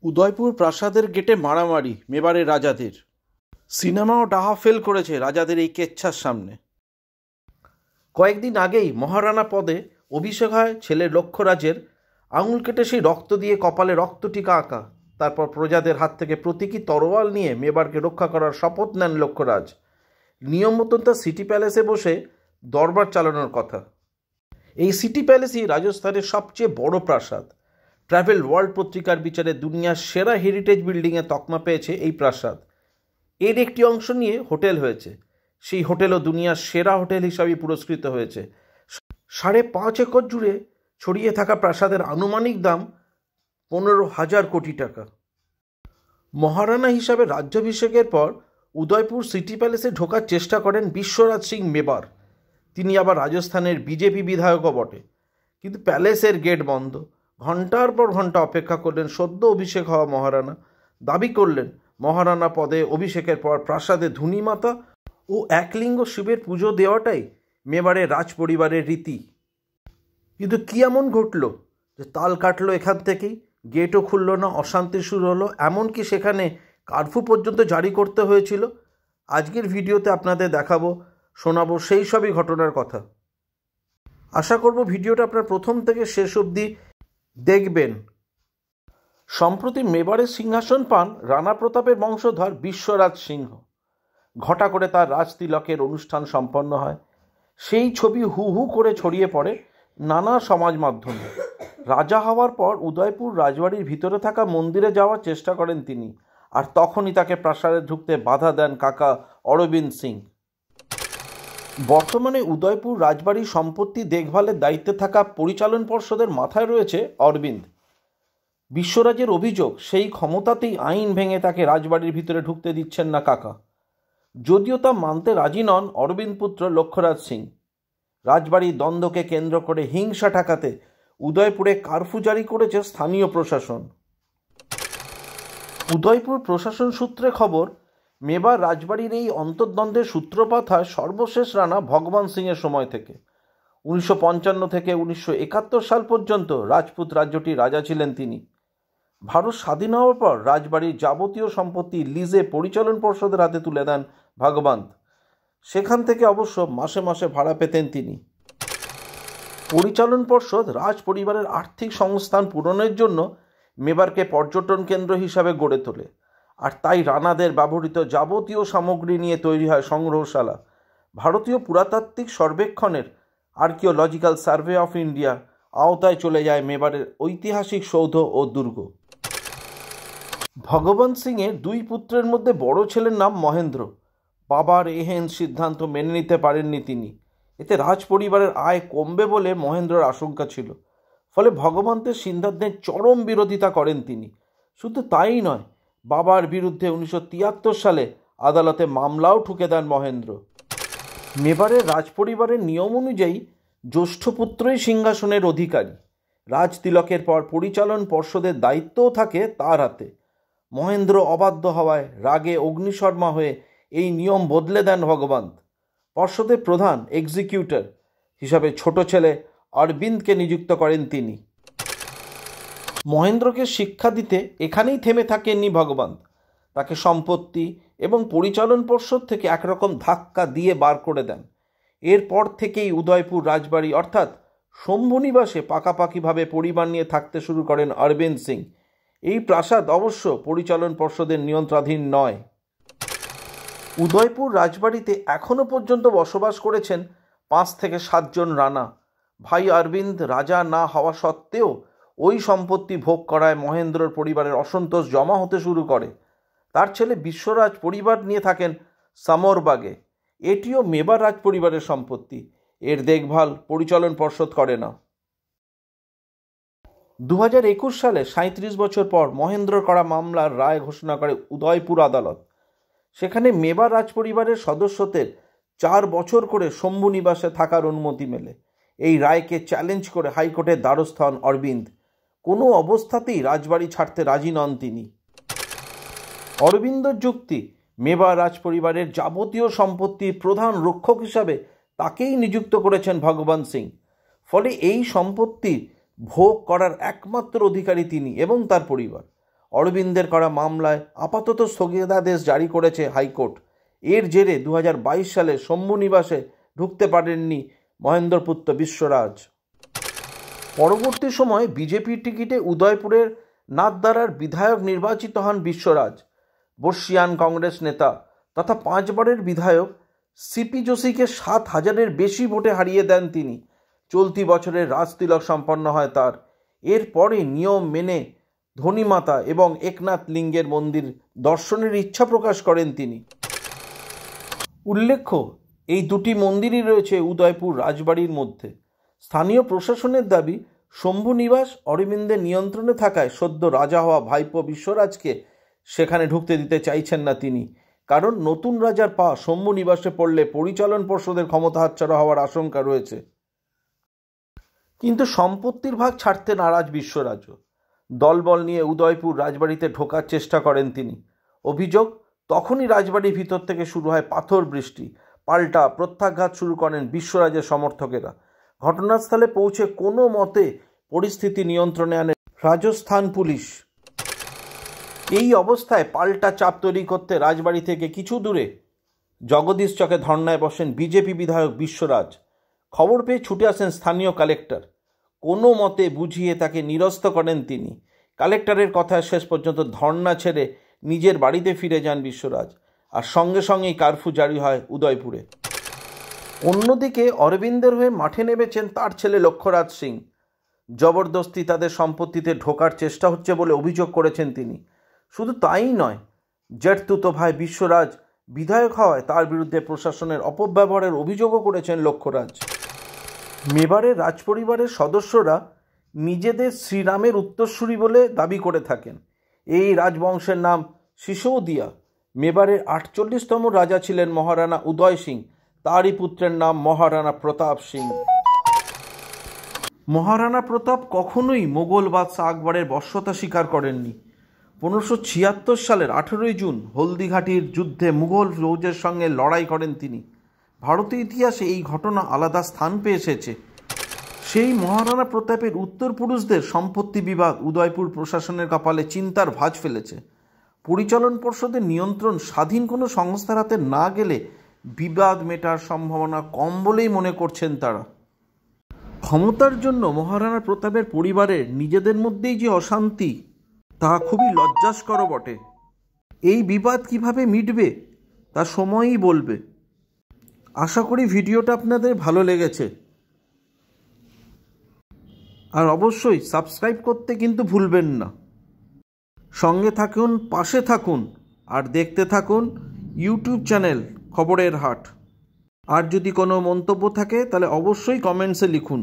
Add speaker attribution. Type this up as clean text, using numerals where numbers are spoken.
Speaker 1: উদয়পুর প্রাসাদের গেটে মারামারি মেবারের রাজাদের। সিনেমাও ডাহা ফেল করেছে রাজাদের এই কেচ্ছার সামনে। কয়েকদিন আগেই মহারানা পদে অভিষেক হয় ছেলে লক্ষ্যরাজের। আঙুল কেটে সেই রক্ত দিয়ে কপালে রক্তটিকা আঁকা। তারপর প্রজাদের হাত থেকে প্রতীকী তরোয়াল নিয়ে মেবারকে রক্ষা করার শপথ নেন লক্ষ্যরাজ। নিয়ম মতন তার সিটি প্যালেসে বসে দরবার চালানোর কথা। এই সিটি প্যালেসই রাজস্থানের সবচেয়ে বড় প্রাসাদ। ট্রাভেল ওয়ার্ল্ড পত্রিকার বিচারে দুনিয়ার সেরা হেরিটেজ বিল্ডিংয়ে তকমা পেয়েছে এই প্রাসাদ। এর একটি অংশ নিয়ে হোটেল হয়েছে। সেই হোটেলও দুনিয়ার সেরা হোটেল হিসাবে পুরস্কৃত হয়েছে। 5.5 একর জুড়ে ছড়িয়ে থাকা প্রাসাদের আনুমানিক দাম 15,000 কোটি টাকা। মহারানা হিসাবে রাজ্যাভিষেকের পর উদয়পুর সিটি প্যালেসে ঢোকার চেষ্টা করেন বিশ্বরাজ সিং মেবার। তিনি আবার রাজস্থানের বিজেপি বিধায়কও বটে। কিন্তু প্যালেসের গেট বন্ধ। ঘন্টার পর ঘন্টা অপেক্ষা করলেন সদ্য অভিষেক হওয়া মহারানা। দাবি করলেন মহারানা পদে অভিষেকের পর প্রাসাদে ধূনিমাতা ও একলিঙ্গ শিবের পুজো দেওয়াটাই মেবারের রাজ পরিবারের রীতি। কিন্তু কী এমন ঘটল যে তাল কাটলো এখান থেকেই? গেটও খুলল না, অশান্তি শুরু হলো, এমনকি সেখানে কারফিউ পর্যন্ত জারি করতে হয়েছিল। আজকের ভিডিওতে আপনাদের দেখাবো, শোনাবো সেই সবই ঘটনার কথা। আশা করব ভিডিওটা আপনার প্রথম থেকে শেষ অবধি দেখবেন। সম্প্রতি মেবারের সিংহাসন পান রানা প্রতাপের বংশধর বিশ্বরাজ সিংহ। ঘটা করে তার রাজতিলকের অনুষ্ঠান সম্পন্ন হয়। সেই ছবি হু হু করে ছড়িয়ে পড়ে নানা সমাজ মাধ্যমে। রাজা হওয়ার পর উদয়পুর রাজবাড়ির ভিতরে থাকা মন্দিরে যাওয়ার চেষ্টা করেন তিনি, আর তখনই তাকে প্রাসাদে ঢুকতে বাধা দেন কাকা অরবিন্দ সিং। বর্তমানে উদয়পুর রাজবাড়ির সম্পত্তি দেখভালের দায়িত্বে থাকা পরিচালন পর্ষদের মাথায় রয়েছে অরবিন্দ। বিশ্বরাজের অভিযোগ, সেই ক্ষমতাতেই আইন ভেঙে তাকে রাজবাড়ির ভিতরে ঢুকতে দিচ্ছেন না কাকা। যদিও তা মানতে রাজি নন অরবিন্দ পুত্র লক্ষ্যরাজ সিং। রাজবাড়ির দ্বন্দ্বকে কেন্দ্র করে হিংসা ঠেকাতে উদয়পুরে কারফিউ জারি করেছে স্থানীয় প্রশাসন। উদয়পুর প্রশাসন সূত্রে খবর, মেবার রাজবাড়ির এই অন্তর্দ্বন্দ্বের সূত্রপাত হয় সর্বশেষ রানা ভগবান সিংয়ের সময় থেকে। 1955 থেকে 1971 সাল পর্যন্ত রাজপুত রাজ্যটির রাজা ছিলেন তিনি। ভারত স্বাধীন হওয়ার পর রাজবাড়ির যাবতীয় সম্পত্তি লিজে পরিচালন পর্ষদের হাতে তুলে দেন ভগবন্ত। সেখান থেকে অবশ্য মাসে মাসে ভাড়া পেতেন তিনি। পরিচালন পর্ষদ রাজ পরিবারের আর্থিক সংস্থান পূরণের জন্য মেবারকে পর্যটন কেন্দ্র হিসাবে গড়ে তোলে। আর তাই রানাদের ব্যবহৃত যাবতীয় সামগ্রী নিয়ে তৈরি হয় সংগ্রহশালা। ভারতীয় পুরাতাত্ত্বিক সর্বেক্ষণের আর্কিওলজিক্যাল সার্ভে অফ ইন্ডিয়া আওতায় চলে যায় মেবারের ঐতিহাসিক সৌধ ও দুর্গ। ভগবন্ত সিংয়ের 2 পুত্রের মধ্যে বড় ছেলের নাম মহেন্দ্র। বাবার এহেন সিদ্ধান্ত মেনে নিতে পারেননি তিনি। এতে রাজ পরিবারের আয় কমবে বলে মহেন্দ্রর আশঙ্কা ছিল। ফলে ভগবন্তের সিদ্ধান্তের চরম বিরোধিতা করেন তিনি। শুধু তাই নয়, বাবার বিরুদ্ধে 1973 সালে আদালতে মামলাও ঠুকে দেন মহেন্দ্র। মেবারের রাজপরিবারের নিয়ম অনুযায়ী জ্যেষ্ঠ পুত্রই সিংহাসনের অধিকারী। রাজতিলকের পর পরিচালন পর্ষদের দায়িত্বও থাকে তার হাতে। মহেন্দ্র অবাধ্য হওয়ায় রাগে অগ্নিশর্মা হয়ে এই নিয়ম বদলে দেন ভগবন্ত। পর্ষদের প্রধান এক্সিকিউটর হিসাবে ছোট ছেলে অরবিন্দকে নিযুক্ত করেন তিনি। মহেন্দ্রকে শিক্ষা দিতে এখানেই থেমে থাকেননি ভগবন্ত। তাকে সম্পত্তি এবং পরিচালন পর্ষদ থেকে একরকম ধাক্কা দিয়ে বার করে দেন। এরপর থেকেই উদয়পুর রাজবাড়ি অর্থাৎ শম্ভুনিবাসে পাকাপাকিভাবে পরিবার নিয়ে থাকতে শুরু করেন অরবিন্দ সিং। এই প্রাসাদ অবশ্য পরিচালন পর্ষদের নিয়ন্ত্রণাধীন নয়। উদয়পুর রাজবাড়িতে এখনও পর্যন্ত বসবাস করেছেন 5 থেকে 7 জন রানা। ভাই অরবিন্দ রাজা না হওয়া সত্ত্বেও ওই সম্পত্তি ভোগ করায় মহেন্দ্রর পরিবারের অসন্তোষ জমা হতে শুরু করে। তার ছেলে বিশ্বরাজ পরিবার নিয়ে থাকেন সামরবাগে। এটিও মেবার রাজ পরিবারের সম্পত্তি। এর দেখভাল পরিচালন পর্ষদ করে না। 2021 সালে 37 বছর পর মহেন্দ্রর করা মামলার রায় ঘোষণা করে উদয়পুর আদালত। সেখানে মেবার রাজ পরিবারের সদস্যদের 4 বছর করে শম্ভু নিবাসে থাকার অনুমতি মেলে। এই রায়কে চ্যালেঞ্জ করে হাইকোর্টের দ্বারস্থ হন অরবিন্দ। কোনো অবস্থাতেই রাজবাড়ি ছাড়তে রাজি নন তিনি। অরবিন্দর যুক্তি, মেবার রাজ পরিবারের যাবতীয় সম্পত্তির প্রধান রক্ষক হিসাবে তাকেই নিযুক্ত করেছেন ভগবন্ত সিং। ফলে এই সম্পত্তি ভোগ করার একমাত্র অধিকারী তিনি এবং তার পরিবার। অরবিন্দের করা মামলায় আপাতত স্থগিতাদেশ জারি করেছে হাইকোর্ট। এর জেরে 2022 সালে শম্ভু নিবাসে ঢুকতে পারেননি মহেন্দ্রপুত্র বিশ্বরাজ। পরবর্তী সময়ে বিজেপির টিকিটে উদয়পুরের নাথদ্বারার বিধায়ক নির্বাচিত হন বিশ্বরাজ। বর্ষিয়ান কংগ্রেস নেতা তথা 5 বারের বিধায়ক সিপি যোশীকে 7,000-এর বেশি ভোটে হারিয়ে দেন তিনি। চলতি বছরের রাজতিলক সম্পন্ন হয় তার। এরপরে নিয়ম মেনে ধনীমাতা এবং একনাথ লিঙ্গের মন্দির দর্শনের ইচ্ছা প্রকাশ করেন তিনি। উল্লেখ্য, এই দুটি মন্দিরই রয়েছে উদয়পুর রাজবাড়ির মধ্যে। স্থানীয় প্রশাসনের দাবি, শম্ভু নিবাস অরবিন্দের নিয়ন্ত্রণে থাকায় সদ্য রাজা হওয়া ভাইপো বিশ্বরাজকে সেখানে ঢুকতে দিতে চাইছেন না তিনি। কারণ নতুন রাজার পা শম্ভু নিবাসে পড়লে পরিচালন পর্ষদের ক্ষমতা হাতছাড়া হওয়ার আশঙ্কা রয়েছে। কিন্তু সম্পত্তির ভাগ ছাড়তে নারাজ বিশ্বরাজও। দলবল নিয়ে উদয়পুর রাজবাড়িতে ঢোকার চেষ্টা করেন তিনি। অভিযোগ, তখনই রাজবাড়ির ভিতর থেকে শুরু হয় পাথর বৃষ্টি। পাল্টা প্রত্যাঘাত শুরু করেন বিশ্বরাজের সমর্থকেরা। ঘটনাস্থলে পৌঁছে কোনো মতে পরিস্থিতি নিয়ন্ত্রণে আনে রাজস্থান পুলিশ। এই অবস্থায় পাল্টা চাপ তৈরি করতে রাজবাড়ি থেকে কিছু দূরে জগদীশ চকে ধর্নায় বসেন বিজেপি বিধায়ক বিশ্বরাজ। খবর পেয়ে ছুটে আসেন স্থানীয় কালেক্টর। কোনো মতে বুঝিয়ে তাকে নিরস্ত করেন তিনি। কালেক্টরের কথায় শেষ পর্যন্ত ধর্না ছেড়ে নিজের বাড়িতে ফিরে যান বিশ্বরাজ। আর সঙ্গে সঙ্গেই কারফিউ জারি হয় উদয়পুরে। অন্যদিকে অরবিন্দের হয়ে মাঠে নেমেছেন তার ছেলে লক্ষ্যরাজ সিং। জবরদস্তি তাদের সম্পত্তিতে ঢোকার চেষ্টা হচ্ছে বলে অভিযোগ করেছেন তিনি। শুধু তাই নয়, জেঠতুতো ভাই বিশ্বরাজ বিধায়ক হওয়ায় তার বিরুদ্ধে প্রশাসনের অপব্যবহারের অভিযোগও করেছেন লক্ষ্যরাজ। মেবারের রাজপরিবারের সদস্যরা নিজেদের শ্রীরামের উত্তরসূরি বলে দাবি করে থাকেন। এই রাজবংশের নাম সিসোদিয়া। মেবারের 48তম রাজা ছিলেন মহারানা উদয় সিং। তারই পুত্রের নাম মহারানা প্রতাপ সিং। মহারানা প্রতাপ কখনোই মোগল বাদশাহ আকবরের বশ্যতা স্বীকার করেননি। 1576 সালের 18 জুন হলদিঘাটির যুদ্ধে মুঘল ফৌজের সঙ্গে লড়াই করেন তিনি। ভারতীয় ইতিহাসে এই ঘটনা আলাদা স্থান পেয়ে এসেছে। সেই মহারানা প্রতাপের উত্তরপুরুষদের সম্পত্তি বিবাদ উদয়পুর প্রশাসনের কপালে চিন্তার ভাঁজ ফেলেছে। পরিচালন পর্ষদের নিয়ন্ত্রণ স্বাধীন কোনো সংস্থার হাতে না গেলে বিবাদ মেটার সম্ভাবনা কম বলেই মনে করছেন তারা। ক্ষমতার জন্য মহারানা প্রতাপের পরিবারের নিজেদের মধ্যেই যে অশান্তি, তা খুবই লজ্জাস্কর বটে। এই বিবাদ কিভাবে মিটবে তা সময়ই বলবে। আশা করি ভিডিওটা আপনাদের ভালো লেগেছে। আর অবশ্যই সাবস্ক্রাইব করতে কিন্তু ভুলবেন না। সঙ্গে থাকুন, পাশে থাকুন আর দেখতে থাকুন ইউটিউব চ্যানেল খবরের হাট। আর যদি কোনো মন্তব্য থাকে তাহলে অবশ্যই কমেন্টসে লিখুন।